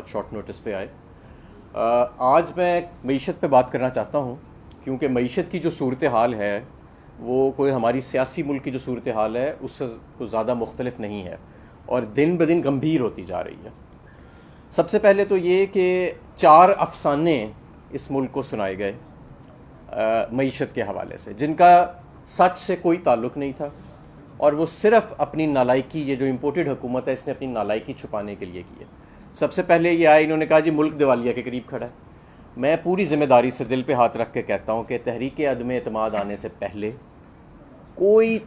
بہت short notice پہ آئے. آج میں معیشت پہ بات کرنا چاہتا ہوں کیونکہ معیشت کی جو صورتحال ہے وہ کوئی ہماری سیاسی ملک کی جو صورتحال ہے اس سے کچھ زیادہ مختلف نہیں ہے اور دن بدن گمبھیر ہوتی جا رہی ہے. سب سے پہلے تو یہ کہ 4 افسانے اس ملک کو سنائے گئے معیشت کے حوالے سے جن کا سچ سے کوئی تعلق نہیں تھا اور وہ صرف اپنی نالائکی، یہ جو امپورٹڈ حکومت ہے اس نے اپنی نالائکی چھپانے کے لیے کی ہے. سب سے پہلے یہ آئے، انہوں نے کہا جی ملک دیوالیہ کے قریب کھڑا ہے. میں پوری ذمہ داری سے دل پہ ہاتھ رکھ کے کہتا ہوں کہ تحریک عدم اعتماد آنے سے پہلے کوئی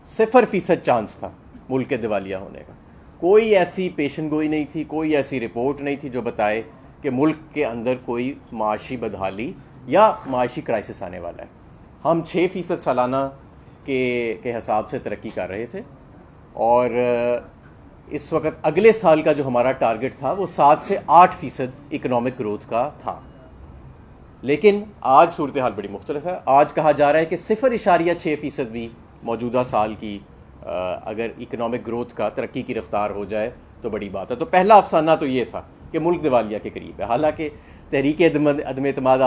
0% چانس تھا ملک کے دیوالیہ ہونے کا. کوئی ایسی پیشن گوئی نہیں تھی، کوئی ایسی رپورٹ نہیں تھی جو بتائے کہ ملک کے اندر کوئی معاشی بدحالی یا معاشی کرائسس آنے والا ہے. ہم 6% سالانہ کے حساب سے ترقی کر رہے تھے اور اس وقت اگلے سال کا جو ہمارا ٹارگٹ تھا وہ 7 سے 8% اکنامک گروتھ کا تھا. لیکن آج صورتحال بڑی مختلف ہے. آج کہا جا رہا ہے کہ 0.6% بھی موجودہ سال کی اگر اکنامک گروتھ کا ترقی کی رفتار ہو جائے تو بڑی بات ہے. تو پہلا افسانہ تو یہ تھا کہ ملک دیوالیہ کے قریب ہے. حالانکہ تحریک عدم اعتماد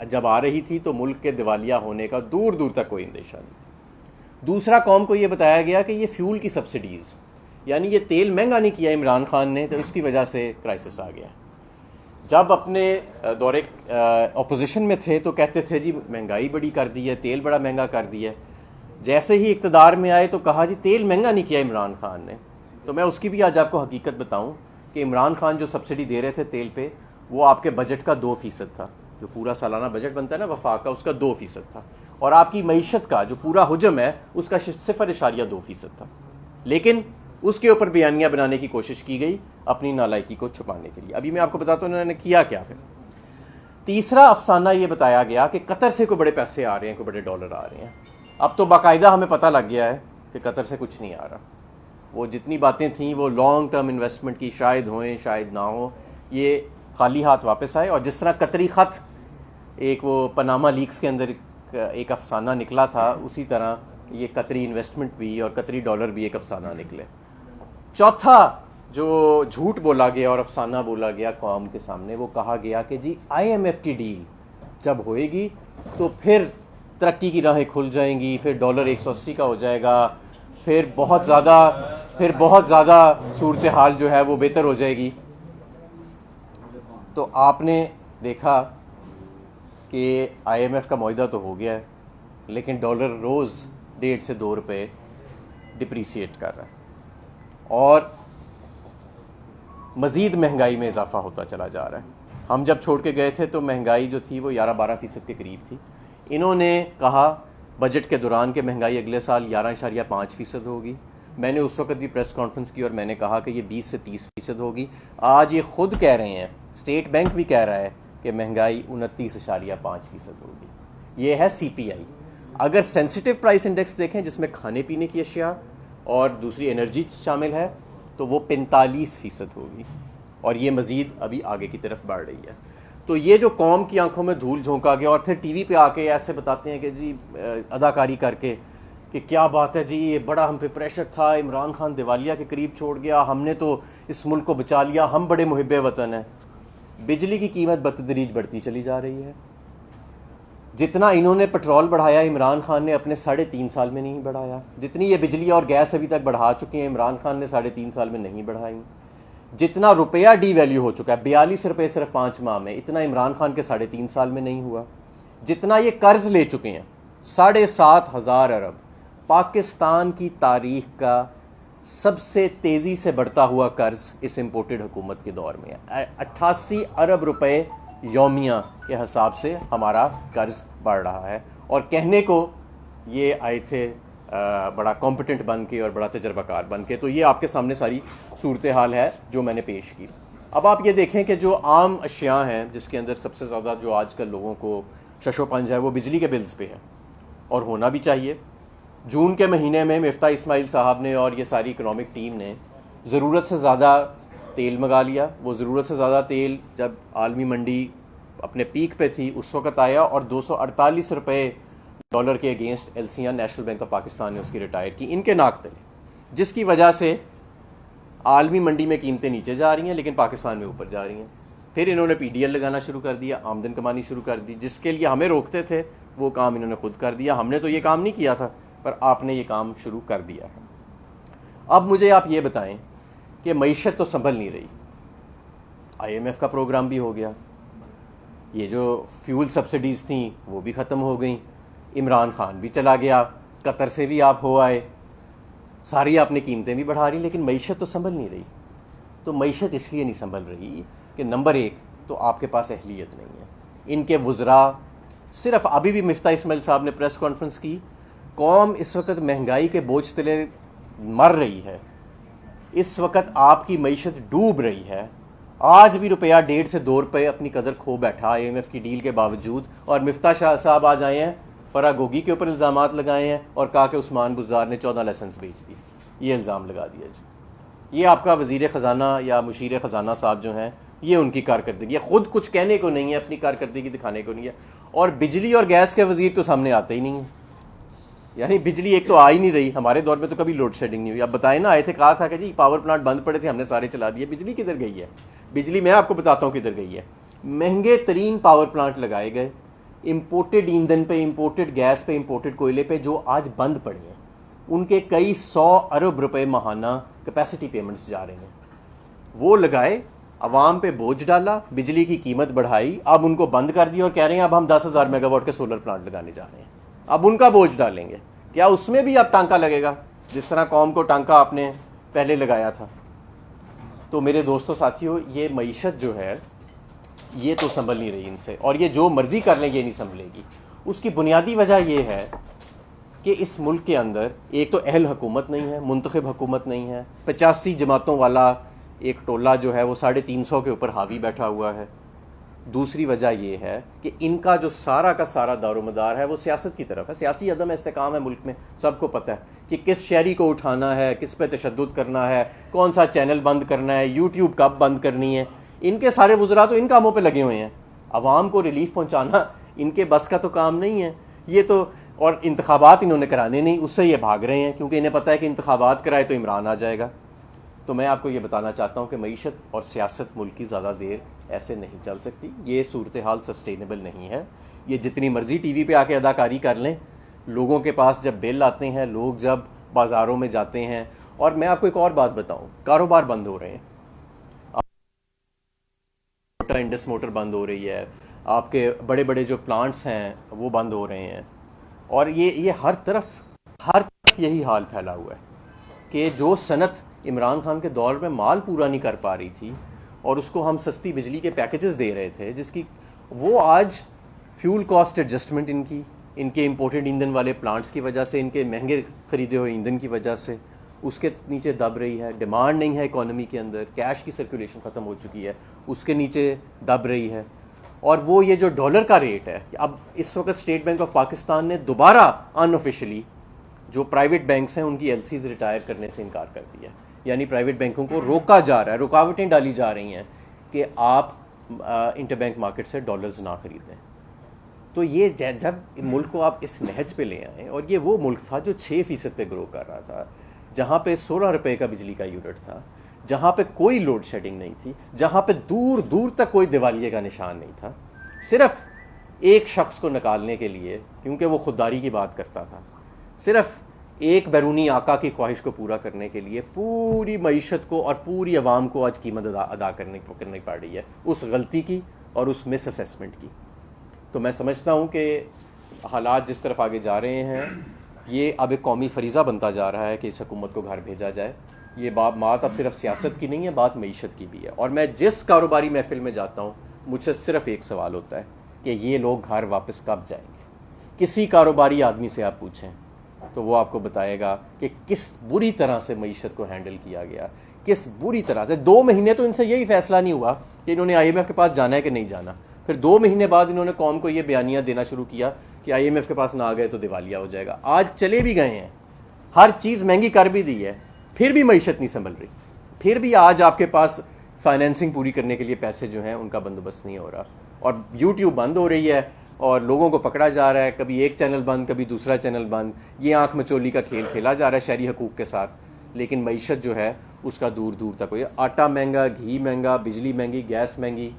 جب آ رہی تھی تو ملک کے دیوالیہ ہونے کا دور دور تک کوئی اندیشہ نہیں تھا. دوسرا، قوم کو یہ بتایا گیا کہ یہ فیول کی سبسڈیز، یعنی یہ تیل مہنگا نہیں کیا عمران خان نے تو اس کی وجہ سے کرائسس آ گیا. جب اپنے دورے اپوزیشن میں تھے تو کہتے تھے جی مہنگائی بڑی کر دی ہے، تیل بڑا مہنگا کر دیا ہے. جیسے ہی اقتدار میں آئے تو کہا جی تیل مہنگا نہیں کیا عمران خان نے. تو میں اس کی بھی آج آپ کو حقیقت بتاؤں کہ عمران خان جو سبسڈی دے رہے تھے تیل پہ وہ آپ کے بجٹ کا 2% تھا. جو پورا سالانہ بجٹ بنتا ہے نا وفاق کا، اس کا 2% تھا. اور آپ کی معیشت کا جو پورا حجم ہے اس کا 0.2% تھا. لیکن اس کے اوپر بیانیہ بنانے کی کوشش کی گئی اپنی نالائکی کو چھپانے کے لیے. ابھی میں آپ کو بتاتا ہوں انہوں نے کیا کیا پھر. تیسرا افسانہ یہ بتایا گیا کہ قطر سے کوئی بڑے پیسے آ رہے ہیں، کوئی بڑے ڈالر آ رہے ہیں. اب تو باقاعدہ ہمیں پتہ لگ گیا ہے کہ قطر سے کچھ نہیں آ رہا. وہ جتنی باتیں تھیں وہ لانگ ٹرم انویسٹمنٹ کی، شاید ہوئیں شاید نہ ہوں، یہ خالی ہاتھ واپس آئے. اور جس طرح قطری خط ایک وہ پاناما لیکس کے اندر ایک افسانہ نکلا تھا، اسی طرح یہ قطری انویسٹمنٹ بھی اور قطری ڈالر بھی ایک افسانہ نکلے. چوتھا جو جھوٹ بولا گیا اور افسانہ بولا گیا قوم کے سامنے، وہ کہا گیا کہ جی IMF کی ڈیل جب ہوئے گی تو پھر ترقی کی راہیں کھل جائیں گی، پھر ڈالر 180 کا ہو جائے گا، پھر بہت زیادہ صورتحال جو ہے وہ بہتر ہو جائے گی. تو آپ نے دیکھا کہ IMF کا معاہدہ تو ہو گیا ہے لیکن ڈالر روز 1.5 سے 2 روپے ڈپریسیٹ کر رہا ہے اور مزید مہنگائی میں اضافہ ہوتا چلا جا رہا ہے. ہم جب چھوڑ کے گئے تھے تو مہنگائی جو تھی وہ 11-12% کے قریب تھی. انہوں نے کہا بجٹ کے دوران کہ مہنگائی اگلے سال 11.5% ہوگی. میں نے اس وقت بھی پریس کانفرنس کی اور میں نے کہا کہ یہ 20 سے 30% ہوگی. آج یہ خود کہہ رہے ہیں، اسٹیٹ بینک بھی کہہ رہا ہے کہ مہنگائی 29.5% ہوگی. یہ ہے CPI. اگر سینسٹیو پرائس انڈیکس دیکھیں جس میں کھانے پینے کی اشیاء اور دوسری انرجی شامل ہے تو وہ 45% ہوگی اور یہ مزید ابھی آگے کی طرف بڑھ رہی ہے. تو یہ جو قوم کی آنکھوں میں دھول جھونکا گیا اور پھر ٹی وی پہ آ کے ایسے بتاتے ہیں کہ جی اداکاری کر کے کہ کیا بات ہے جی یہ بڑا ہم پہ پریشر تھا، عمران خان دیوالیہ کے قریب چھوڑ گیا، ہم نے تو اس ملک کو بچا لیا، ہم بڑے محب وطن ہیں. بجلی کی قیمت بتدریج بڑھتی چلی جا رہی ہے. جتنا انہوں نے پٹرول بڑھایا عمران خان نے اپنے 3.5 سال میں نہیں بڑھایا. جتنی یہ بجلی اور گیس ابھی تک بڑھا چکے ہیں عمران خان نے 3.5 سال میں نہیں بڑھائی. جتنا روپیہ ڈی ویلیو ہو چکا ہے 42 روپے صرف 5 ماہ میں، اتنا عمران خان کے 3.5 سال میں نہیں ہوا. جتنا یہ قرض لے چکے ہیں 7,500 ارب، پاکستان کی تاریخ کا سب سے تیزی سے بڑھتا ہوا قرض اس امپورٹڈ حکومت کے دور میں ہے. 88 ارب روپے یومیہ کے حساب سے ہمارا قرض بڑھ رہا ہے. اور کہنے کو یہ آئے تھے بڑا کمپٹنٹ بن کے اور بڑا تجربہ کار بن کے. تو یہ آپ کے سامنے ساری صورتحال ہے جو میں نے پیش کی. اب آپ یہ دیکھیں کہ جو عام اشیاء ہیں جس کے اندر سب سے زیادہ جو آج کل لوگوں کو شش و پنج ہے وہ بجلی کے بلز پہ ہے اور ہونا بھی چاہیے. جون کے مہینے میں مفتاح اسماعیل صاحب نے اور یہ ساری اکنامک ٹیم نے ضرورت سے زیادہ تیل منگا لیا. وہ ضرورت سے زیادہ تیل جب عالمی منڈی اپنے پیک پہ تھی اس وقت آیا اور 248 روپے ڈالر کے against LCR national bank of Pakistan نے اس کی ریٹائر کی ان کے ناک تلے، جس کی وجہ سے عالمی منڈی میں قیمتیں نیچے جا رہی ہیں لیکن پاکستان میں اوپر جا رہی ہیں. پھر انہوں نے PDL لگانا شروع کر دیا, آمدن کمانی شروع کر دی. جس کے لیے ہمیں روکتے تھے وہ کام انہوں نے خود کر دیا. ہم نے تو یہ کام نہیں کیا تھا, پر آپ نے یہ کام شروع کر دیا ہے. اب مجھے آپ یہ بتائیں کہ معیشت تو سنبھل نہیں رہی. IMF کا پروگرام بھی ہو گیا, یہ جو فیول سبسڈیز تھیں وہ بھی ختم ہو گئیں, عمران خان بھی چلا گیا, قطر سے بھی آپ ہو آئے, ساری آپ نے قیمتیں بھی بڑھا رہی, لیکن معیشت تو سنبھل نہیں رہی. تو معیشت اس لیے نہیں سنبھل رہی کہ نمبر ایک تو آپ کے پاس اہلیت نہیں ہے. ان کے وزراء صرف, ابھی بھی مفتاح اسماعیل صاحب نے پریس کانفرنس کی, قوم اس وقت مہنگائی کے بوجھ تلے مر رہی ہے, اس وقت آپ کی معیشت ڈوب رہی ہے. آج بھی روپیہ 1.5 سے 2 روپے اپنی قدر کھو بیٹھا IMF کی ڈیل کے باوجود, اور مفتاح شاہ صاحب آج آئے ہیں, فرح گوگی کے اوپر الزامات لگائے ہیں اور کہا کہ عثمان بزدار نے 14 لائسنس بیچ دی. یہ الزام لگا دیا جی. یہ آپ کا وزیر خزانہ یا مشیر خزانہ صاحب جو ہیں, یہ ان کی کارکردگی ہے. خود کچھ کہنے کو نہیں ہے, اپنی کارکردگی دکھانے کو نہیں ہے. اور بجلی اور گیس کے وزیر تو سامنے آتے ہی نہیں ہیں. یعنی بجلی ایک تو آ ہی نہیں رہی, ہمارے دور میں تو کبھی لوڈ شیڈنگ نہیں ہوئی. اب بتائیں نا, آئے تھے کہا تھا کہ جی پاور پلانٹ بند پڑے تھے ہم نے سارے چلا دیے. بجلی کدھر گئی ہے؟ بجلی میں آپ کو بتاتا ہوں کدھر گئی ہے. مہنگے ترین پاور پلانٹ لگائے گئے, امپورٹڈ ایندھن پہ, امپورٹڈ گیس پہ, امپورٹڈ کوئلے پہ, جو آج بند پڑے ہیں. ان کے کئی 100 ارب روپے ماہانہ کیپیسٹی پیمنٹس جا رہے ہیں. وہ لگائے, عوام پہ بوجھ ڈالا, بجلی کی قیمت بڑھائی, اب ان کو بند کر دیا اور کہہ رہے ہیں اب ہم 10,000 میگا واٹ کے سولر پلانٹ لگانے جا رہے ہیں. اب ان کا بوجھ ڈالیں گے. کیا اس میں بھی اب ٹانکا لگے گا جس طرح قوم کو ٹانکا آپ نے پہلے لگایا تھا؟ تو میرے دوستوں ساتھیوں, یہ معیشت جو ہے یہ تو سنبھل نہیں رہی ان سے, اور یہ جو مرضی کر لیں یہ نہیں سنبھلے گی. اس کی بنیادی وجہ یہ ہے کہ اس ملک کے اندر ایک تو اہل حکومت نہیں ہے, منتخب حکومت نہیں ہے. 85 جماعتوں والا ایک ٹولہ جو ہے وہ 350 کے اوپر حاوی بیٹھا ہوا ہے. دوسری وجہ یہ ہے کہ ان کا جو سارا کا سارا دار و مدار ہے وہ سیاست کی طرف ہے. سیاسی عدم استحکام ہے ملک میں, سب کو پتہ ہے کہ کس شہری کو اٹھانا ہے, کس پہ تشدد کرنا ہے, کون سا چینل بند کرنا ہے, یوٹیوب کب بند کرنی ہے. ان کے سارے وزراء تو ان کاموں پہ لگے ہوئے ہیں. عوام کو ریلیف پہنچانا ان کے بس کا تو کام نہیں ہے. یہ تو, اور انتخابات انہوں نے کرانے نہیں, اس سے یہ بھاگ رہے ہیں کیونکہ انہیں پتہ ہے کہ انتخابات کرائے تو عمران آ جائے گا. تو میں آپ کو یہ بتانا چاہتا ہوں کہ معیشت اور سیاست ملک کی زیادہ دیر ایسے نہیں چل سکتی. یہ صورتحال سسٹینیبل نہیں ہے. یہ جتنی مرضی ٹی وی پہ آ کے اداکاری کر لیں, لوگوں کے پاس جب بل آتے ہیں, لوگ جب بازاروں میں جاتے ہیں. اور میں آپ کو ایک اور بات بتاؤں, کاروبار بند ہو رہے ہیں. انڈس موٹر بند ہو رہی ہے, آپ کے بڑے بڑے جو پلانٹس ہیں وہ بند ہو رہے ہیں. اور یہ ہر طرف یہی حال پھیلا ہوا ہے کہ جو صنعت عمران خان کے دور میں مال پورا نہیں کر پا رہی تھی اور اس کو ہم سستی بجلی کے پیکیجز دے رہے تھے, جس کی وہ آج فیول کاسٹ ایڈجسٹمنٹ ان کے امپورٹڈ ایندھن والے پلانٹس کی وجہ سے, ان کے مہنگے خریدے ہوئے ایندھن کی وجہ سے اس کے نیچے دب رہی ہے. ڈیمانڈ نہیں ہے اکانومی کے اندر, کیش کی سرکولیشن ختم ہو چکی ہے, اس کے نیچے دب رہی ہے. اور وہ یہ جو ڈالر کا ریٹ ہے, اب اس وقت اسٹیٹ بینک آف پاکستان نے دوبارہ ان آفیشلی جو پرائیویٹ بینکس ہیں ان کی LCs ریٹائر کرنے سے انکار کر دیا. یعنی پرائیویٹ بینکوں کو روکا جا رہا ہے, رکاوٹیں ڈالی جا رہی ہیں کہ آپ انٹر بینک مارکیٹ سے ڈالرز نہ خریدیں. تو یہ جب ملک کو آپ اس نہج پہ لے آئیں, اور یہ وہ ملک تھا جو 6% پہ گرو کر رہا تھا, جہاں پہ 16 روپے کا بجلی کا یونٹ تھا, جہاں پہ کوئی لوڈ شیڈنگ نہیں تھی, جہاں پہ دور دور تک کوئی دیوالیے کا نشان نہیں تھا, صرف ایک شخص کو نکالنے کے لیے, کیونکہ وہ خودداری کی بات کرتا تھا, صرف ایک بیرونی آقا کی خواہش کو پورا کرنے کے لیے پوری معیشت کو اور پوری عوام کو آج قیمت ادا کرنی پڑ رہی ہے اس غلطی کی اور اس مس اسیسمنٹ کی. تو میں سمجھتا ہوں کہ حالات جس طرف آگے جا رہے ہیں, یہ اب ایک قومی فریضہ بنتا جا رہا ہے کہ اس حکومت کو گھر بھیجا جائے. یہ بات اب صرف سیاست کی نہیں ہے, بات معیشت کی بھی ہے. اور میں جس کاروباری محفل میں جاتا ہوں, مجھ سے صرف ایک سوال ہوتا ہے کہ یہ لوگ گھر واپس کب جائیں گے. کسی کاروباری آدمی سے آپ پوچھیں تو وہ آپ کو بتائے گا کہ کس بری طرح سے معیشت کو ہینڈل کیا گیا, کس بری طرح سے. 2 مہینے تو ان سے یہی فیصلہ نہیں ہوا کہ انہوں نے IMF کے پاس جانا ہے کہ نہیں جانا. پھر 2 مہینے بعد انہوں نے قوم کو یہ بیانیہ دینا شروع کیا کہ IMF کے پاس نہ آ گئے تو دیوالیہ ہو جائے گا. آج چلے بھی گئے ہیں, ہر چیز مہنگی کر بھی دی ہے, پھر بھی معیشت نہیں سنبھل رہی. پھر بھی آج آپ کے پاس فائنینسنگ پوری کرنے کے لیے پیسے جو ہیں ان کا بندوبست نہیں ہو رہا. اور YouTube بند ہو رہی ہے اور لوگوں کو پکڑا جا رہا ہے, کبھی ایک چینل بند, کبھی دوسرا چینل بند. یہ آنکھ مچولی کا کھیل کھیلا جا رہا ہے شہری حقوق کے ساتھ. لیکن معیشت جو ہے اس کا دور دور تک ہوئی. آٹا مہنگا, گھی مہنگا, بجلی مہنگی, گیس مہنگی,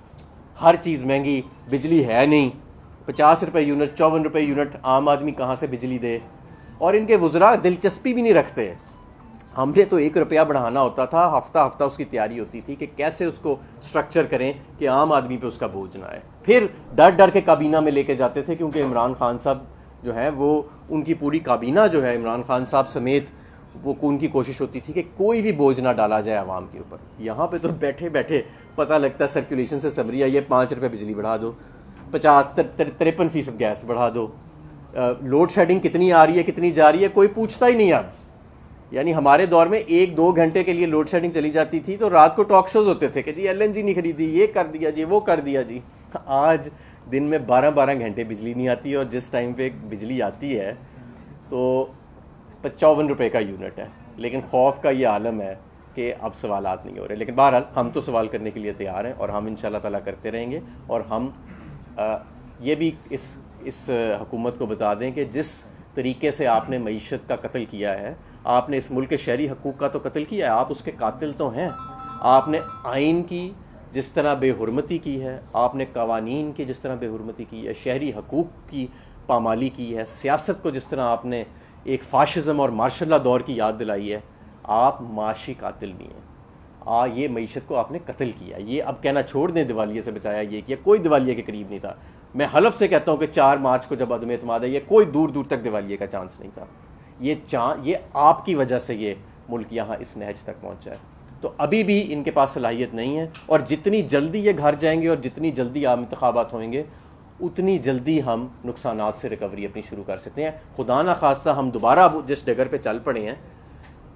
ہر چیز مہنگی, بجلی ہے نہیں, 50 روپے یونٹ, 54 روپے یونٹ, عام آدمی کہاں سے بجلی دے. اور ان کے وزراء دلچسپی بھی نہیں رکھتے. ہم نے تو 1 روپیہ بڑھانا ہوتا تھا, ہفتہ ہفتہ اس کی تیاری ہوتی تھی کہ کیسے اس کو سٹرکچر کریں کہ عام آدمی پہ اس کا بوجھ نہ آئے. پھر ڈر ڈر کے کابینہ میں لے کے جاتے تھے, کیونکہ عمران خان صاحب جو ہیں وہ, ان کی پوری کابینہ جو ہے عمران خان صاحب سمیت, وہ ان کی کوشش ہوتی تھی کہ کوئی بھی بوجھ نہ ڈالا جائے عوام کے اوپر. یہاں پہ تو بیٹھے بیٹھے پتہ لگتا ہے سرکولیشن سے سمری ہے, یہ 5 روپے بجلی بڑھا دو, 53% گیس بڑھا دو, لوڈ شیڈنگ کتنی آ رہی ہے کتنی جا رہی ہے کوئی پوچھتا ہی نہیں اب. یعنی ہمارے دور میں 1-2 گھنٹے کے لیے لوڈ شیڈنگ چلی جاتی تھی تو رات کو ٹاک شوز ہوتے تھے کہ جی LNG نہیں خریدی, یہ کر دیا جی, وہ کر دیا جی. آج دن میں 12 گھنٹے بجلی نہیں آتی, اور جس ٹائم پہ بجلی آتی ہے تو 55 روپے کا یونٹ ہے. لیکن خوف کا یہ عالم ہے کہ اب سوالات نہیں ہو رہے. لیکن بہرحال ہم تو سوال کرنے کے لیے تیار ہیں, اور ہم انشاءاللہ تعالیٰ کرتے رہیں گے. اور ہم یہ بھی اس حکومت کو بتا دیں کہ جس طریقے سے آپ نے معیشت کا قتل کیا ہے, آپ نے اس ملک کے شہری حقوق کا تو قتل کیا ہے, آپ اس کے قاتل تو ہیں. آپ نے آئین کی جس طرح بے حرمتی کی ہے, آپ نے قوانین کی جس طرح بے حرمتی کی ہے, شہری حقوق کی پامالی کی ہے, سیاست کو جس طرح آپ نے ایک فاشزم اور مارشل لا دور کی یاد دلائی ہے. آپ معاشی قاتل بھی ہیں. یہ معیشت کو آپ نے قتل کیا. یہ اب کہنا چھوڑ دیں دیوالیے سے بچایا, یہ کیا, کوئی دیوالیے کے قریب نہیں تھا. میں حلف سے کہتا ہوں کہ 4 مارچ کو جب عدم اعتماد ہے, یہ کوئی دور دور تک دیوالیے کا چانس نہیں تھا. یہ آپ کی وجہ سے یہ ملک یہاں اس نہج تک پہنچا ہے. تو ابھی بھی ان کے پاس صلاحیت نہیں ہے, اور جتنی جلدی یہ گھر جائیں گے اور جتنی جلدی عام انتخابات ہوئیں گے اتنی جلدی ہم نقصانات سے ریکوری اپنی شروع کر سکتے ہیں. خدا نہ خواستہ ہم دوبارہ جس ڈگر پہ چل پڑے ہیں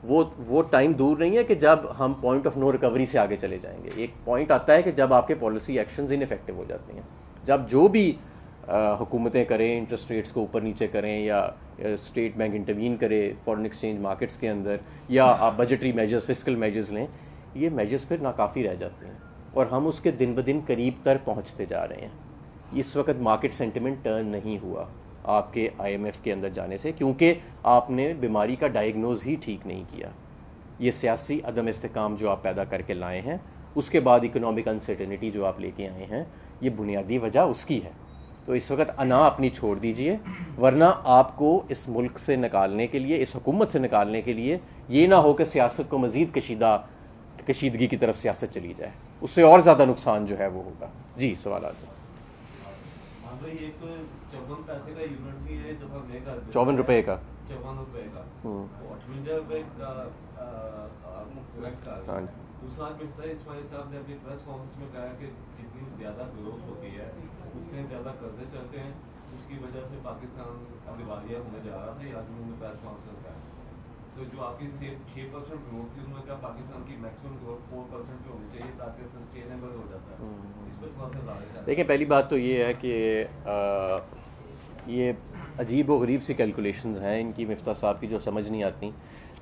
وہ ٹائم دور نہیں ہے کہ جب ہم پوائنٹ آف نو ریکوری سے آگے چلے جائیں گے. ایک پوائنٹ آتا ہے کہ جب آپ کے پالیسی ایکشنز ان افیکٹو ہو جاتے ہیں, جب جو بھی حکومتیں کریں, انٹرسٹ ریٹس کو اوپر نیچے کریں, یا اسٹیٹ بینک انٹروین کرے فارن ایکسچینج مارکیٹس کے اندر, یا آپ بجٹری میجرز, فسکل میجرز لیں, یہ میجرز پھر ناکافی رہ جاتے ہیں, اور ہم اس کے دن بدن قریب تر پہنچتے جا رہے ہیں. اس وقت مارکیٹ سینٹیمنٹ ٹرن نہیں ہوا آپ کے IMF کے اندر جانے سے, کیونکہ آپ نے بیماری کا ڈائگنوز ہی ٹھیک نہیں کیا. یہ سیاسی عدم استحکام جو آپ پیدا کر کے لائے ہیں, اس کے بعد اکنامک انسرٹنٹی جو آپ لے کے آئے ہیں, یہ بنیادی وجہ اس کی ہے. تو اس وقت انا اپنی چھوڑ دیجئے, ورنہ آپ کو اس ملک سے نکالنے کے لیے, اس حکومت سے نکالنے کے لیے, یہ نہ ہو کہ سیاست کو مزید کشیدگی کی طرف سیاست چلی جائے, اس سے اور زیادہ نقصان جو ہے وہ ہوگا. جی سوالات. 54 روپے کا. ہاں جی. دوسرا مفتاح اسماعیل صاحب نے اپنی پریس کانفرنس میں کہا کہ جتنی زیادہ گروتھ ہوتی ہے اتنے زیادہ قرضے چلتے ہیں, اس کی وجہ سے پاکستان دیوالیہ ہونے جا رہا تھا. آج انہوں نے پریس کانفرنس کہا تو جو آپ کی 6% گروتھ تھی, انہوں نے کہا پاکستان کی میکسیمم گروتھ 4% کی ہونی چاہیے تاکہ سسٹینیبل ہو جاتا ہے. اس پر تھوڑا سا زیادہ. دیکھیں, پہلی بات تو یہ ہے کہ یہ عجیب و غریب سی کیلکولیشنز ہیں ان کی مفتاح صاحب کی, جو سمجھ نہیں آتی.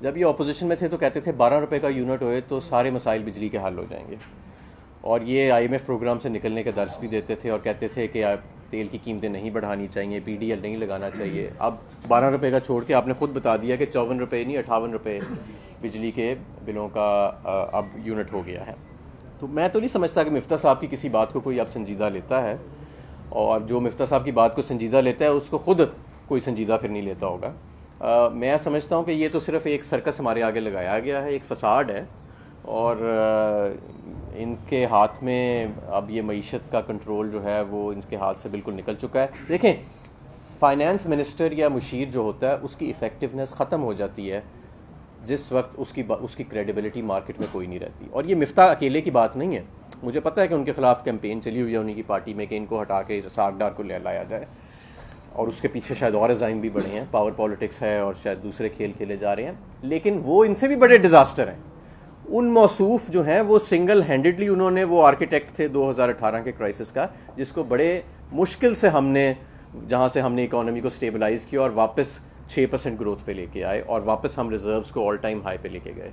جب یہ اپوزیشن میں تھے تو کہتے تھے 12 روپے کا یونٹ ہوئے تو سارے مسائل بجلی کے حل ہو جائیں گے, اور یہ IMF پروگرام سے نکلنے کا درس بھی دیتے تھے, اور کہتے تھے کہ تیل کی قیمتیں نہیں بڑھانی چاہیے, PDL نہیں لگانا چاہیے. اب 12 روپے کا چھوڑ کے آپ نے خود بتا دیا کہ 54 روپے نہیں 58 روپے بجلی کے بلوں کا اب یونٹ ہو گیا ہے. تو میں تو نہیں سمجھتا کہ مفتاح صاحب کی کسی بات کو کوئی اب سنجیدہ لیتا ہے, اور جو مفتاح صاحب کی بات کو سنجیدہ لیتا ہے اس کو خود کوئی سنجیدہ پھر نہیں لیتا ہوگا. میں سمجھتا ہوں کہ یہ تو صرف ایک سرکس ہمارے آگے لگایا گیا ہے, ایک فساد ہے, اور ان کے ہاتھ میں اب یہ معیشت کا کنٹرول جو ہے وہ ان کے ہاتھ سے بالکل نکل چکا ہے. دیکھیں, فائنانس منسٹر یا مشیر جو ہوتا ہے اس کی ایفیکٹونیس ختم ہو جاتی ہے جس وقت اس کی کریڈیبلٹی مارکیٹ میں کوئی نہیں رہتی. اور یہ مفتاح اکیلے کی بات نہیں ہے, مجھے پتہ ہے کہ ان کے خلاف کیمپین چلی ہوئی ہے انہیں کی پارٹی میں کہ ان کو ہٹا کے ساکھ ڈار کو لایا جائے, اور اس کے پیچھے شاید اور عزائم بھی بڑے ہیں, پاور پالیٹکس ہے اور شاید دوسرے کھیل کھیلے جا رہے ہیں. لیکن وہ ان سے بھی بڑے ڈیزاسٹر ہیں. ان موصوف جو ہیں وہ سنگل ہینڈڈلی انہوں نے, وہ آرکیٹیکٹ تھے 2018 کے کرائسس کا, جس کو بڑے مشکل سے ہم نے, جہاں سے ہم نے اکانومی کو سٹیبلائز کیا اور واپس 6% گروتھ پہ لے کے آئے, اور واپس ہم ریزروز کو آل ٹائم ہائی پہ لے کے گئے.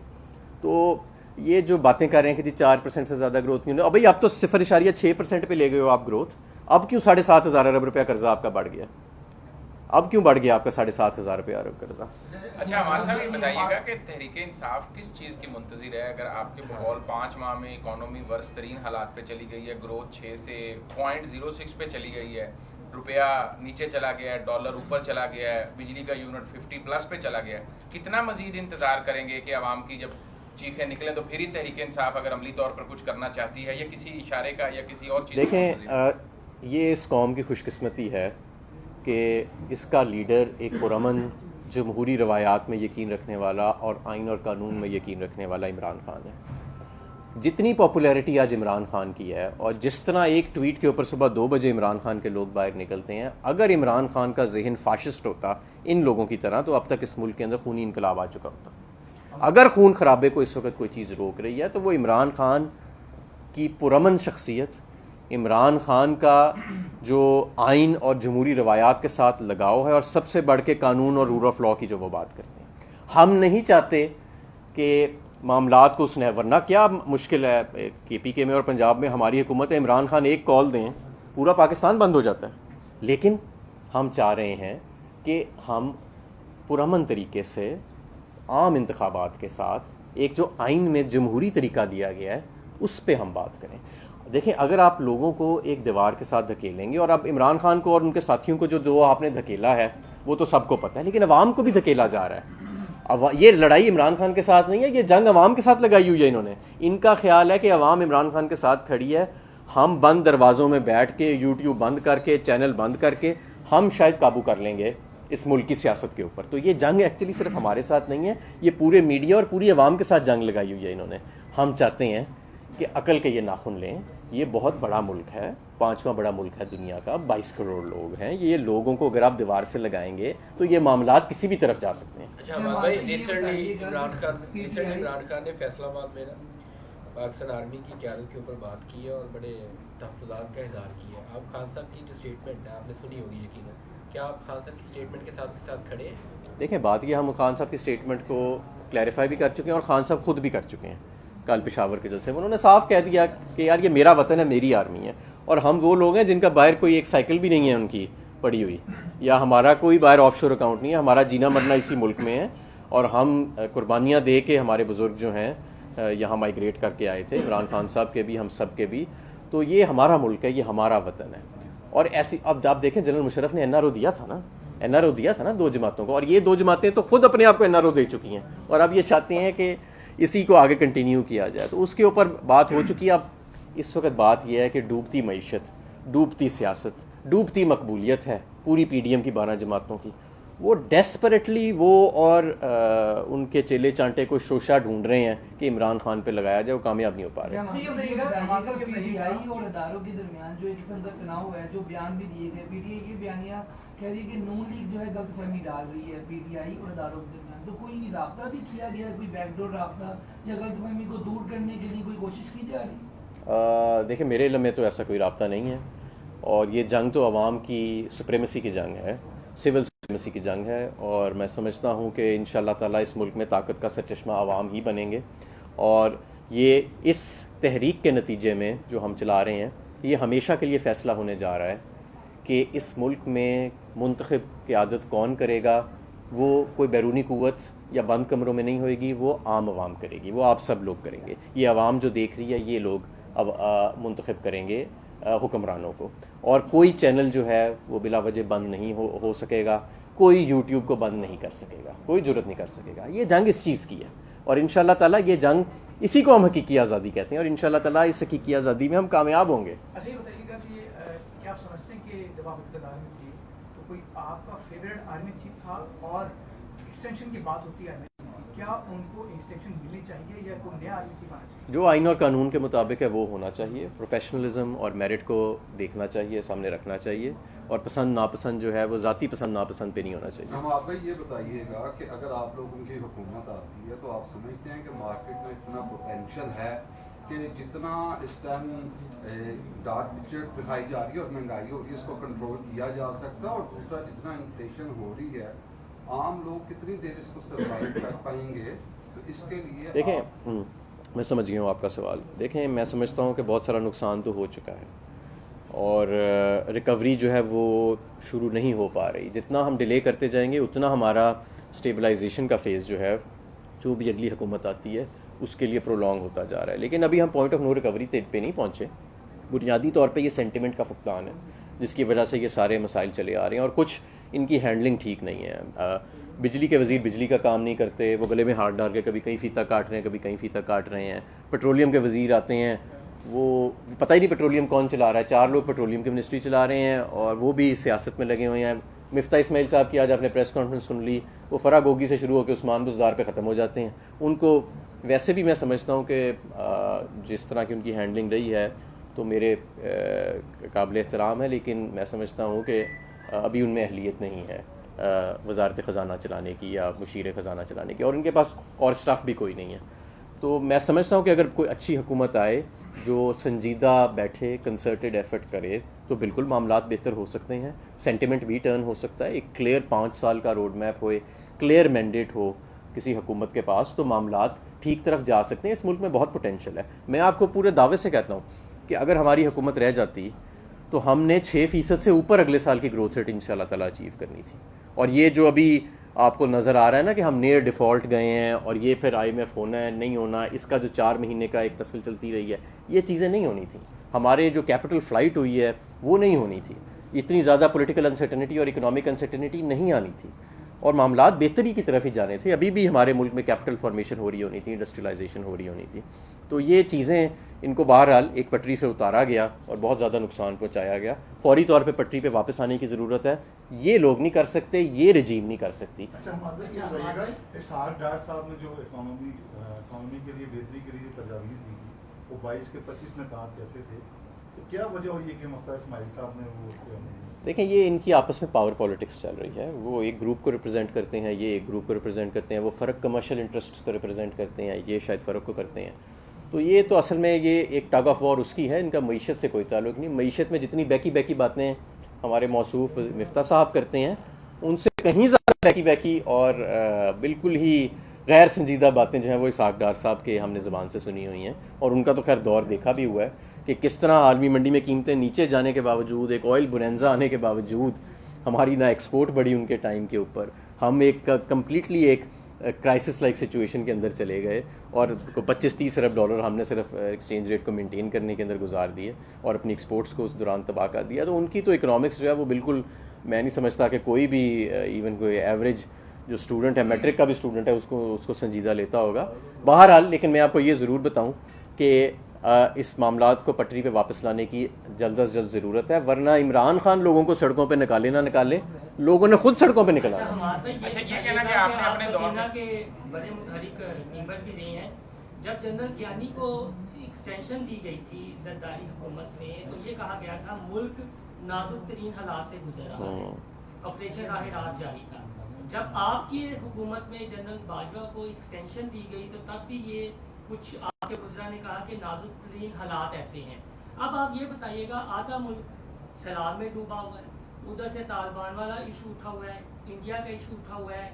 تو یہ جو باتیں کر رہے ہیں کہ جی 4% سے زیادہ گروتھ نہیں ہوئی, اب بھائی اب تو 0.6% پہ لے گئے ہو آپ گروتھ, اب کیوں 7,500 ارب روپیہ قرضہ آپ کا بڑھ گیا؟ اب کیوں بڑھ گیا آپ کا 7,500 روپیہ ارب قرضہ؟ اچھا ہمارے صاحب یہ بتائیے گا کہ تحریک انصاف کس چیز کی منتظر ہے؟ اگر آپ کے بقول 5 ماہ میں اکانومی ورس ترین حالات پہ چلی گئی ہے، گروتھ 6 سے 0.06 پہ چلی گئی ہے، روپیہ نیچے چلا گیا ہے، ڈالر اوپر چلا گیا ہے، بجلی کا یونٹ 50+ پہ چلا گیا ہے، کتنا مزید انتظار کریں گے کہ عوام کی جب چیخیں نکلیں تو پھر ہی تحریک انصاف اگر عملی طور پر کچھ کرنا چاہتی ہے، یا کسی اشارے کا یا کسی اور چیز کا؟ دیکھیں یہ اس قوم کی خوش قسمتی ہے کہ اس کا لیڈر ایک پرامن جمہوری روایات میں یقین رکھنے والا اور آئین اور قانون میں یقین رکھنے والا عمران خان ہے. جتنی پاپولیرٹی آج عمران خان کی ہے اور جس طرح ایک ٹویٹ کے اوپر صبح 2 بجے عمران خان کے لوگ باہر نکلتے ہیں، اگر عمران خان کا ذہن فاشسٹ ہوتا ان لوگوں کی طرح تو اب تک اس ملک کے اندر خونی انقلاب آ چکا ہوتا. اگر خون خرابے کو اس وقت کوئی چیز روک رہی ہے تو وہ عمران خان کی پرامن شخصیت، عمران خان کا جو آئین اور جمہوری روایات کے ساتھ لگاؤ ہے، اور سب سے بڑھ کے قانون اور رول آف لاء کی جو وہ بات کرتے ہیں. ہم نہیں چاہتے کہ معاملات کو اس نے، ورنہ کیا مشکل ہے KPK میں اور پنجاب میں ہماری حکومت ہے، عمران خان ایک کال دیں پورا پاکستان بند ہو جاتا ہے. لیکن ہم چاہ رہے ہیں کہ ہم پرامن طریقے سے عام انتخابات کے ساتھ ایک جو آئین میں جمہوری طریقہ دیا گیا ہے اس پہ ہم بات کریں. دیکھیں اگر آپ لوگوں کو ایک دیوار کے ساتھ دھکیلیں گے، اور اب عمران خان کو اور ان کے ساتھیوں کو جو آپ نے دھکیلا ہے وہ تو سب کو پتہ ہے، لیکن عوام کو بھی دھکیلا جا رہا ہے. یہ لڑائی عمران خان کے ساتھ نہیں ہے، یہ جنگ عوام کے ساتھ لگائی ہوئی ہے انہوں نے. ان کا خیال ہے کہ عوام عمران خان کے ساتھ کھڑی ہے، ہم بند دروازوں میں بیٹھ کے YouTube بند کر کے چینل بند کر کے ہم شاید قابو کر لیں گے اس ملک کی سیاست کے اوپر. تو یہ جنگ ایکچولی صرف ہمارے ساتھ نہیں ہے، یہ پورے میڈیا اور پوری عوام کے ساتھ جنگ لگائی ہوئی ہے انہوں نے. ہم چاہتے ہیں کہ عقل کے یہ ناخن لیں. یہ بہت بڑا ملک ہے، 5واں بڑا ملک ہے دنیا کا، 22 کروڑ لوگ ہیں. یہ لوگوں کو اگر آپ دیوار سے لگائیں گے تو یہ معاملات کسی بھی طرف جا سکتے ہیں. اچھا بھائی، ریسنٹلی عمران خان نے فیصلہ آباد میں پاکستان آرمی کی قیادت کے اوپر بات کی ہے اور بڑے تحفظات کا اظہار کیا ہے. آپ خان صاحب کی جو اسٹیٹمنٹ ہے آپ نے سنی ہوگی یقیناً، کیا آپ خان صاحب کی اسٹیٹمنٹ کے ساتھ کھڑے ہیں؟ دیکھیں بات یہ، ہم خان صاحب کی اسٹیٹمنٹ کو کلیریفائی بھی کر چکے ہیں اور خان صاحب خود بھی کر چکے ہیں. کل پشاور کے جلسے میں انہوں نے صاف کہہ دیا کہ یار یہ میرا وطن ہے، میری آرمی ہے، اور ہم وہ لوگ ہیں جن کا باہر کوئی ایک سائیکل بھی نہیں ہے ان کی پڑی ہوئی، یا ہمارا کوئی باہر آف شور اکاؤنٹ نہیں ہے. ہمارا جینا مرنا اسی ملک میں ہے، اور ہم قربانیاں دے کے ہمارے بزرگ جو ہیں یہاں مائیگریٹ کر کے آئے تھے، عمران خان صاحب کے بھی ہم سب کے بھی. تو یہ ہمارا ملک ہے، یہ ہمارا وطن ہے. اور ایسی اب آپ دیکھیں جنرل مشرف نے NRO دیا تھا نا، NRO دیا تھا نا 2 جماعتوں کو، اور یہ 2 جماعتیں تو خود اپنے آپ کو NRO دے چکی ہیں، اور اب یہ چاہتے ہیں کہ اسی کو آگے کنٹینیو کیا جائے. تو اس کے اوپر بات ہو چکی ہے. اب اس وقت بات یہ ہے کہ ڈوبتی معیشت، ڈوبتی سیاست، ڈوبتی مقبولیت ہے پوری PDM کی 12 جماعتوں کی. وہ ڈیسپریٹلی وہ اور ان کے چیلے چانٹے کو شوشہ ڈھونڈ رہے ہیں کہ عمران خان پہ لگایا جائے، وہ کامیاب نہیں ہو پا رہے. PTI اور اداروں کے درمیان جو ایک قسم کا تناؤ ہے، جو بیان بھی دیے گئے، PTI یہ بیانیہ کہہ رہی ہے کہ نون لیگ جو ہے غلط فہمی ڈال رہی ہے PTI اور اداروں کے درمیان. تو کوئی رابطہ بھی کیا گیا، کوئی بیک ڈور رابطہ، یا غلط فہمی کو دور کرنے کے لیے کوئی کوشش کی جا رہی؟ دیکھیں میرے علم میں تو ایسا کوئی رابطہ نہیں ہے، اور یہ جنگ تو عوام کی سپریمیسی کی جنگ ہے، سول سپریمیسی کی جنگ ہے. اور میں سمجھتا ہوں کہ انشاءاللہ تعالیٰ اس ملک میں طاقت کا سرچشمہ عوام ہی بنیں گے. اور یہ اس تحریک کے نتیجے میں جو ہم چلا رہے ہیں، یہ ہمیشہ کے لیے فیصلہ ہونے جا رہا ہے کہ اس ملک میں منتخب قیادت کون کرے گا. وہ کوئی بیرونی قوت یا بند کمروں میں نہیں ہوئے گی، وہ عام عوام کرے گی، وہ آپ سب لوگ کریں گے. یہ عوام جو دیکھ رہی ہے یہ لوگ اب منتخب کریں گے حکمرانوں کو. اور کوئی چینل جو ہے وہ بلا وجہ بند نہیں ہو سکے گا، کوئی YouTube کو بند نہیں کر سکے گا، کوئی جرت نہیں کر سکے گا. یہ جنگ اس چیز کی ہے، اور انشاءاللہ تعالیٰ یہ جنگ اسی کو ہم حقیقی آزادی کہتے ہیں، اور انشاءاللہ تعالیٰ اس حقیقی آزادی میں ہم کامیاب ہوں گے. اچھا یہ بتائیے گا کہ کیا آپ سمجھتے ہیں کہ جب آپ اقتدار میں تھے تو کوئی آپ کا فیوریٹ آرمی چیف تھا، اور ایکسٹینشن کی بات ہوتی ہے کیا ان کو ایکسٹینشن ملنی چاہیے یا کوئی نیا آرمی چیف آنا چاہیے؟ جو آئین اور قانون کے مطابق ہے وہ ہونا چاہیے. پروفیشنلزم اور میرٹ کو دیکھنا چاہیے، سامنے رکھنا چاہیے، اور پسند ناپسند جو ہے وہ ذاتی پسند ناپسند پہ نہیں ہونا چاہیے. ہم آپ کو یہ بتائیے گا کہ اگر آپ لوگوں کی حکومت آتی ہے تو آپ سمجھتے ہیں کہ مارکیٹ میں اتنا پوٹینشیل ہے کہ جتنا اس ٹائم ڈارک بجٹ دکھائی جا رہی ہے اور مہنگائی ہو رہی ہے اس کو کنٹرول کیا جا سکتا ہے، اور دوسرا جتنا انفلیشن ہو رہی ہے عام لوگ کتنی دیر اس کو سروائیو کر پائیں گے؟ تو اس کے لیے دیکھیں میں سمجھ گیا ہوں آپ کا سوال. دیکھیں میں سمجھتا ہوں کہ بہت سارا نقصان تو ہو چکا ہے. اور ریکوری جو ہے وہ شروع نہیں ہو پا رہی. جتنا ہم ڈیلے کرتے جائیں گے اتنا ہمارا اسٹیبلائزیشن کا فیز جو ہے جو بھی اگلی حکومت آتی ہے اس کے لیے پرولونگ ہوتا جا رہا ہے. لیکن ابھی ہم پوائنٹ آف نو ریکوری پہ نہیں پہنچے. بنیادی طور پہ یہ سینٹیمنٹ کا فقدان ہے جس کی وجہ سے یہ سارے مسائل چلے آ رہے ہیں, اور کچھ ان کی ہینڈلنگ ٹھیک نہیں ہے. بجلی کے وزیر بجلی کا کام نہیں کرتے, وہ گلے میں ہاتھ ڈال کے کبھی کہیں فیتہ کاٹ رہے ہیں, کبھی کہیں فیتہ کاٹ رہے ہیں. پیٹرولیم کے وزیر آتے ہیں, وہ پتہ ہی نہیں پیٹرولیم کون چلا رہا ہے. 4 لوگ پیٹرولیم کی منسٹری چلا رہے ہیں اور وہ بھی سیاست میں لگے ہوئے ہیں. مفتاح اسماعیل صاحب کی آج آپ نے پریس کانفرنس سن لی, وہ فرح گوگی سے شروع ہو کے عثمان بزدار پہ ختم ہو جاتے ہیں. ان کو ویسے بھی میں سمجھتا ہوں کہ جس طرح کی ان کی ہینڈلنگ رہی ہے تو میرے قابل احترام ہے, لیکن میں سمجھتا ہوں کہ ابھی ان میں اہلیت نہیں ہے وزارت خزانہ چلانے کی یا مشیر خزانہ چلانے کی, اور ان کے پاس اور اسٹاف بھی کوئی نہیں ہے. تو میں سمجھتا ہوں کہ اگر کوئی اچھی حکومت آئے جو سنجیدہ بیٹھے, کنسرٹڈ ایفرٹ کرے, تو بالکل معاملات بہتر ہو سکتے ہیں. سینٹیمنٹ بھی ٹرن ہو سکتا ہے. ایک کلیئر 5 سال کا روڈ میپ ہوئے, کلیئر مینڈیٹ ہو کسی حکومت کے پاس, تو معاملات ٹھیک طرف جا سکتے ہیں. اس ملک میں بہت پوٹینشیل ہے. میں آپ کو پورے دعوے سے کہتا ہوں کہ اگر ہماری حکومت رہ جاتی تو ہم نے 6% سے اوپر اگلے سال کی گروتھ ریٹ انشاءاللہ تعالیٰ اچیو کرنی تھی. اور یہ جو ابھی آپ کو نظر آ رہا ہے نا کہ ہم نیئر ڈیفالٹ گئے ہیں اور یہ پھر IMF ہونا ہے نہیں ہونا, اس کا جو 4 مہینے کا ایک نسل چلتی رہی ہے, یہ چیزیں نہیں ہونی تھیں. ہمارے جو کیپٹل فلائٹ ہوئی ہے وہ نہیں ہونی تھی. اتنی زیادہ پولیٹیکل انسرٹنٹی اور اکنامک انسرٹنٹی نہیں آنی تھی, اور معاملات بہتری کی طرف ہی جانے تھے. ابھی بھی ہمارے ملک میں کیپٹل فارمیشن ہو رہی ہونی تھی, انڈسٹریلائزیشن ہو رہی ہونی تھی. تو یہ چیزیں ان کو بہرحال ایک پٹری سے اتارا گیا اور بہت زیادہ نقصان پہنچایا گیا. فوری طور پہ پٹری پہ واپس آنے کی ضرورت ہے. یہ لوگ نہیں کر سکتے, یہ رجیم نہیں کر سکتی. اچھا بتائیے گا, اسحاق ڈار صاحب نے جو اکانومی کے لیے بہتری کے لیے تجاویز دی تھی وہ 22 کے 25 نکات کہتے تھے, تو کیا وجہ ہوئی ہے کہ مفتاح اسماعیل صاحب نے وہ دیکھیں یہ ان کی آپس میں پاور پالیٹکس چل رہی ہے. وہ ایک گروپ کو ریپرزینٹ کرتے ہیں, یہ ایک گروپ کو ریپرزینٹ کرتے ہیں. وہ فرق کمرشل انٹرسٹ کو ریپرزینٹ کرتے ہیں, یہ شاید فرق کو کرتے ہیں. تو یہ تو اصل میں یہ ایک ٹگ آف وار اس کی ہے. ان کا معیشت سے کوئی تعلق نہیں. معیشت میں جتنی بیکی باتیں ہمارے موصوف مفتاح صاحب کرتے ہیں ان سے کہیں زیادہ بیکی اور بالکل ہی غیر سنجیدہ باتیں جو ہیں وہ اسحاق ڈار صاحب کے ہم نے زبان سے سنی ہوئی ہیں. اور ان کا تو خیر دور دیکھا بھی ہوا ہے کہ کس طرح عالمی منڈی میں قیمتیں نیچے جانے کے باوجود, ایک آئل بونینزا آنے کے باوجود ہماری نہ ایکسپورٹ بڑھی ان کے ٹائم کے اوپر, ہم ایک کمپلیٹلی ایک کرائسس لائک سچویشن کے اندر چلے گئے, اور 25-30 ارب ڈالر ہم نے صرف ایکسچینج ریٹ کو مینٹین کرنے کے اندر گزار دیے اور اپنی ایکسپورٹس کو اس دوران تباہ کر دیا. تو ان کی تو اکنامکس جو ہے وہ بالکل, میں نہیں سمجھتا کہ کوئی بھی ایون کوئی ایوریج جو اسٹوڈنٹ ہے, میٹرک کا بھی اسٹوڈنٹ ہے, اس کو سنجیدہ لیتا ہوگا. بہرحال لیکن میں آپ کو یہ ضرور بتاؤں کہ اس معاملات کو پٹری پہ واپس لانے کی جلد از جلد ضرورت ہے, ورنہ عمران خان لوگوں کو سڑکوں پہ نکالے نہ نکالے, لوگوں نے خود سڑکوں پہ نکلا. اچھا یہ کہنا کہ آپ نے اپنے دور میں کے بڑے متحرک ممبر بھی رہے ہیں. جب جنرل کیانی کو ایکسٹینشن دی گئی تھی زرداری حکومت میں تو یہ کہا گیا تھا ملک نازک ترین حالات سے گزر رہا ہے, آپریشن راہ راست جاری تھا. جب آپ کی حکومت میں جنرل باجوہ کو ایکسٹینشن دی گئی تو تب بھی یہ کچھ آپ کے وزراء نے کہا کہ نازک ترین حالات ایسے ہیں. اب آپ یہ بتائیے گا, آدھا ملک سیلاب میں ڈوبا ہوا ہے, ادھر سے طالبان والا ایشو اٹھا ہوا ہے, انڈیا کا ایشو اٹھا ہوا ہے,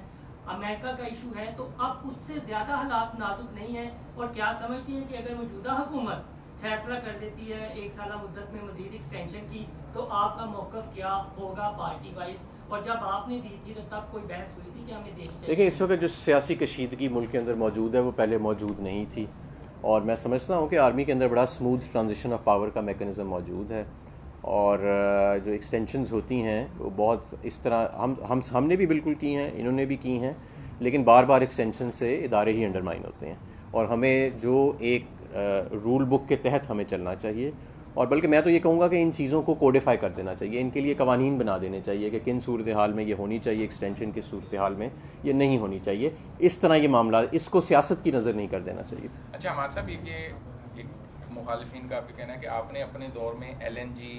امریکہ کا ایشو ہے, تو اب اس سے زیادہ حالات نازک نہیں ہیں. اور کیا سمجھتی ہیں کہ اگر موجودہ حکومت فیصلہ کر دیتی ہے 1 سالہ مدت میں مزید ایکسٹینشن کی تو آپ کا موقف کیا ہوگا پارٹی وائز؟ اور جب آپ نے دی تھی تو تب کوئی بحث ہوئی تھی کہ ہمیں دینی چاہیے؟ دیکھیں اس وقت جو سیاسی کشیدگی ملک کے اندر موجود ہے وہ پہلے موجود نہیں تھی, اور میں سمجھتا ہوں کہ آرمی کے اندر بڑا اسموتھ ٹرانزیشن آف پاور کا میکانزم موجود ہے. اور جو ایکسٹینشنز ہوتی ہیں وہ بہت اس طرح ہم نے بھی بالکل کی ہیں, انہوں نے بھی کی ہیں, لیکن بار بار ایکسٹینشن سے ادارے ہی انڈرمائن ہوتے ہیں. اور ہمیں جو ایک رول بک کے تحت ہمیں چلنا چاہیے, اور بلکہ میں تو یہ کہوں گا کہ ان چیزوں کو کوڈیفائی کر دینا چاہیے, ان کے لیے قوانین بنا دینے چاہیے کہ کن صورتحال میں یہ ہونی چاہیے ایکسٹینشن, کس صورتحال میں یہ نہیں ہونی چاہیے. اس طرح یہ معاملہ, اس کو سیاست کی نظر نہیں کر دینا چاہیے. اچھا حماد صاحب, یہ ایک مخالفین کا بھی کہنا ہے کہ آپ نے اپنے دور میں LNG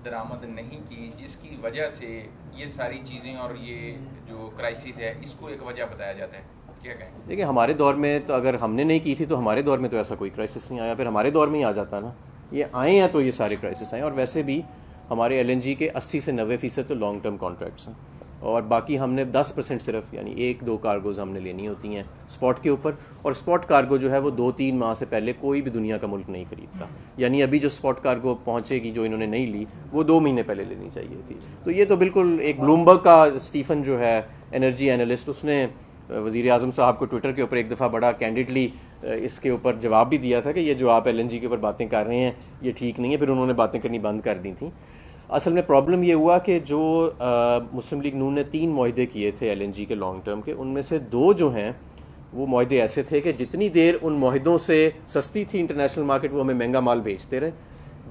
درآمد نہیں کی, جس کی وجہ سے یہ ساری چیزیں اور یہ جو کرائسس ہے اس کو ایک وجہ بتایا جاتا ہے. کیا کہیں؟ دیکھیں ہمارے دور میں تو اگر ہم نے نہیں کی تھی تو ہمارے دور میں تو ایسا کوئی کرائسس نہیں آیا, پھر ہمارے دور میں ہی آ جاتا نا. یہ آئے ہیں تو یہ سارے کرائسس آئے ہیں, اور ویسے بھی ہمارے LNG کے 80 سے 90% تو لانگ ٹرم کانٹریکٹس ہیں. اور باقی ہم نے 10% صرف یعنی 1-2 کارگوز ہم نے لینی ہوتی ہیں اسپاٹ کے اوپر، اور اسپاٹ کارگو جو ہے وہ 2-3 ماہ سے پہلے کوئی بھی دنیا کا ملک نہیں خریدتا، یعنی ابھی جو اسپاٹ کارگو پہنچے گی جو انہوں نے نہیں لی وہ 2 مہینے پہلے لینی چاہیے تھی. تو یہ تو بالکل ایک بلومبرگ کا اسٹیفن جو ہے انرجی اینالسٹ، اس نے وزیر اعظم صاحب کو ٹویٹر کے اوپر ایک دفعہ بڑا کینڈیڈلی اس کے اوپر جواب بھی دیا تھا کہ یہ جو آپ LNG کے اوپر باتیں کر رہے ہیں یہ ٹھیک نہیں ہے، پھر انہوں نے باتیں کرنی بند کر دی تھیں. اصل میں پرابلم یہ ہوا کہ جو مسلم لیگ نون نے 3 معاہدے کیے تھے LNG کے لانگ ٹرم کے، ان میں سے 2 جو ہیں وہ معاہدے ایسے تھے کہ جتنی دیر ان معاہدوں سے سستی تھی انٹرنیشنل مارکیٹ وہ ہمیں مہنگا مال بیچتے رہے،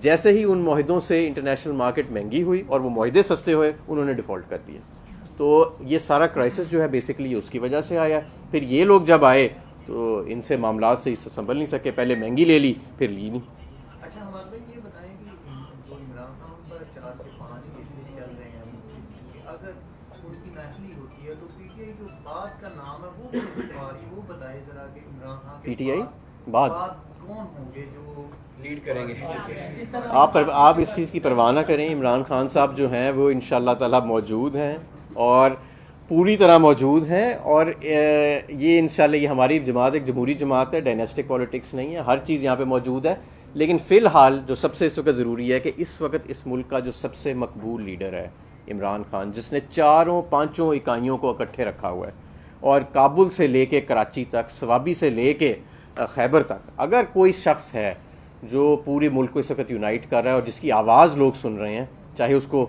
جیسے ہی ان معاہدوں سے انٹرنیشنل مارکیٹ مہنگی ہوئی اور وہ معاہدے سستے ہوئے انہوں نے ڈیفالٹ کر دیے. تو یہ سارا کرائسس جو ہے بیسکلی اس کی وجہ سے آیا. پھر یہ لوگ جب آئے تو ان سے معاملات سے اس سے سنبھل نہیں سکے، پہلے مہنگی لے لی پھر لی نہیں. اچھا ہمارے بھائی یہ بتائیں کہ جو عمران خان پر 4 سے 5 کیسز چل رہے ہیں کہ اگر ان کی محفلی ہوتی ہے تو PTI جو بعد کا نام ہے وہ بتائے ذرا کہ عمران خان کے PTI بعد کون ہوں گے جو لیڈ کریں گے. آپ اس چیز کی پرواہ نہ کریں. عمران خان صاحب جو ہیں وہ انشاءاللہ تعالی موجود ہیں اور پوری طرح موجود ہیں، اور یہ انشاءاللہ یہ ہماری جماعت ایک جمہوری جماعت ہے، ڈائناسٹک پالیٹکس نہیں ہے، ہر چیز یہاں پہ موجود ہے. لیکن فی الحال جو سب سے اس وقت ضروری ہے کہ اس وقت اس ملک کا جو سب سے مقبول لیڈر ہے عمران خان، جس نے 4-5 اکائیوں کو اکٹھے رکھا ہوا ہے، اور کابل سے لے کے کراچی تک، سوابی سے لے کے خیبر تک، اگر کوئی شخص ہے جو پورے ملک کو اس وقت یونائٹ کر رہا ہے اور جس کی آواز لوگ سن رہے ہیں، چاہے اس کو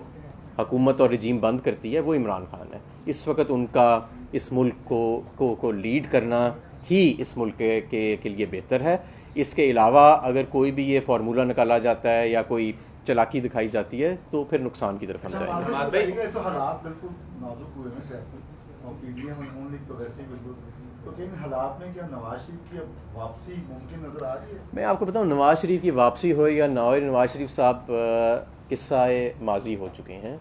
حکومت اور رجیم بند کرتی ہے، وہ عمران خان ہے. اس وقت ان کا اس ملک کو لیڈ کرنا ہی اس ملک کے لیے بہتر ہے. اس کے علاوہ اگر کوئی بھی یہ فارمولہ نکالا جاتا ہے یا کوئی چلاکی دکھائی جاتی ہے تو پھر نقصان کی طرف ہم جائیں گے. تو حالات بالکل نازک ہوئے ہیں سیاسی اور PDM نون لیگ تو ویسے ہی بالکل، تو ان حالات میں کیا نواز شریف کی اب واپسی ممکن نظر آ رہی ہے؟ میں آپ کو بتاؤں نواز شریف کی واپسی ہو یا نہ ہو، نواز شریف صاحب قصہ ماضی ہو چکے ہیں.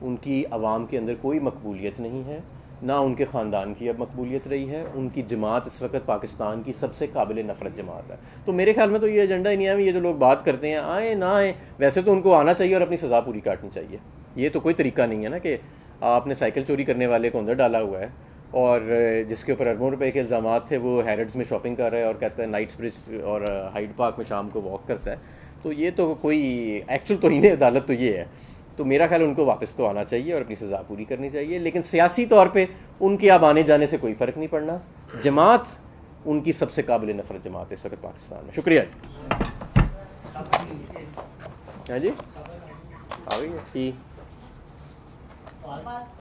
ان کی عوام کے اندر کوئی مقبولیت نہیں ہے، نہ ان کے خاندان کی اب مقبولیت رہی ہے. ان کی جماعت اس وقت پاکستان کی سب سے قابل نفرت جماعت ہے. تو میرے خیال میں تو یہ ایجنڈا ہی نہیں ہے. یہ جو لوگ بات کرتے ہیں آئیں نہ آئیں، ویسے تو ان کو آنا چاہیے اور اپنی سزا پوری کاٹنی چاہیے. یہ تو کوئی طریقہ نہیں ہے نا کہ آپ نے سائیکل چوری کرنے والے کو اندر ڈالا ہوا ہے اور جس کے اوپر اربوں روپے کے الزامات تھے وہ ہیرڈز میں شاپنگ کر رہا ہے اور کہتا ہے نائٹس برج اور ہائیڈ پارک میں شام کو واک کرتا ہے. تو یہ تو کوئی ایکچوئل توہین عدالت تو یہ ہے. تو میرا خیال ان کو واپس تو آنا چاہیے اور اپنی سزا پوری کرنی چاہیے. لیکن سیاسی طور پہ ان کے اب آنے جانے سے کوئی فرق نہیں پڑنا. جماعت ان کی سب سے قابل نفرت جماعت ہے اس وقت پاکستان میں. شکریہ جی. ہاں جی آ گئی ہے.